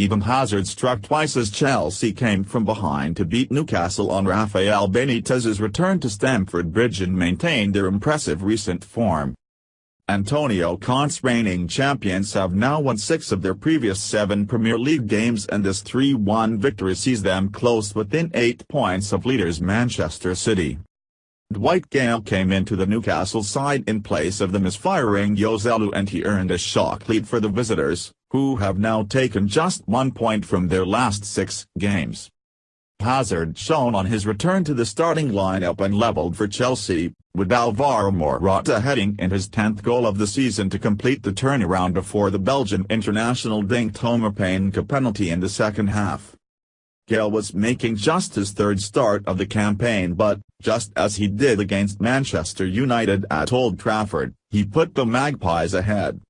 Even Hazard struck twice as Chelsea came from behind to beat Newcastle on Rafael Benitez's return to Stamford Bridge and maintained their impressive recent form. Antonio Conte's reigning champions have now won 6 of their previous 7 Premier League games, and this 3-1 victory sees them close within 8 points of leaders Manchester City. Dwight Gayle came into the Newcastle side in place of the misfiring Joselu, and he earned a shock lead for the visitors, who have now taken just 1 point from their last 6 games. Hazard shone on his return to the starting lineup and levelled for Chelsea, with Alvaro Morata heading in his 10th goal of the season to complete the turnaround before the Belgium international dinked home a Panenka penalty in the second half. Gayle was making just his 3rd start of the campaign, but, just as he did against Manchester United at Old Trafford, he put the Magpies ahead.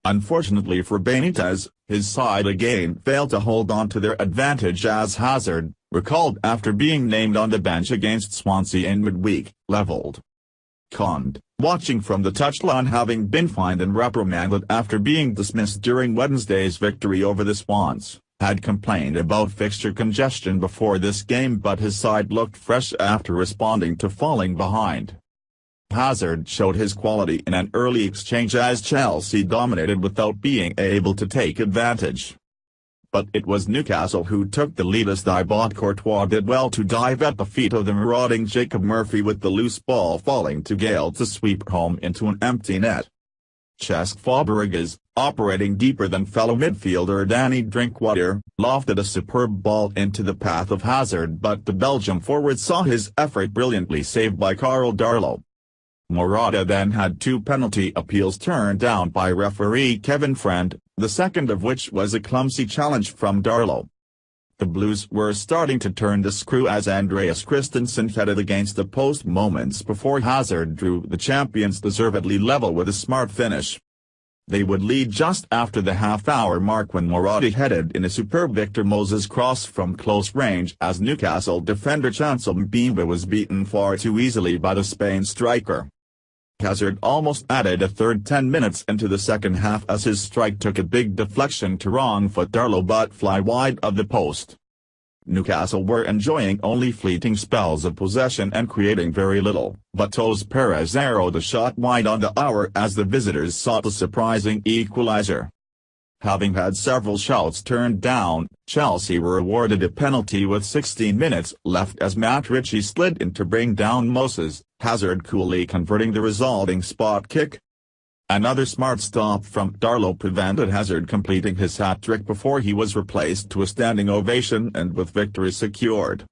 Unfortunately for Benitez, his side again failed to hold on to their advantage as Hazard, recalled after being named on the bench against Swansea in midweek, levelled. Conte, watching from the touchline having been fined and reprimanded after being dismissed during Wednesday's victory over the Swans, had complained about fixture congestion before this game, but his side looked fresh after responding to falling behind. Hazard showed his quality in an early exchange as Chelsea dominated without being able to take advantage. But it was Newcastle who took the lead as Thibaut Courtois did well to dive at the feet of the marauding Jacob Murphy, with the loose ball falling to Gayle to sweep home into an empty net. Cesc Fabregas, operating deeper than fellow midfielder Danny Drinkwater, lofted a superb ball into the path of Hazard, but the Belgium forward saw his effort brilliantly saved by Karl Darlow. Morata then had 2 penalty appeals turned down by referee Kevin Friend, the second of which was a clumsy challenge from Darlow. The Blues were starting to turn the screw as Andreas Christensen headed against the post moments before Hazard drew the champions deservedly level with a smart finish. They would lead just after the half-hour mark when Morata headed in a superb Victor Moses cross from close range as Newcastle defender Chancel Mbemba was beaten far too easily by the Spain striker. Hazard almost added a third 10 minutes into the second half as his strike took a big deflection to wrong-foot Darlow but fly wide of the post. Newcastle were enjoying only fleeting spells of possession and creating very little, but Toz Perez arrowed a shot wide on the hour as the visitors sought a surprising equalizer. Having had several shots turned down, Chelsea were awarded a penalty with 16 minutes left as Matt Ritchie slid in to bring down Moses, Hazard coolly converting the resulting spot kick. Another smart stop from Darlow prevented Hazard completing his hat-trick before he was replaced to a standing ovation and with victory secured.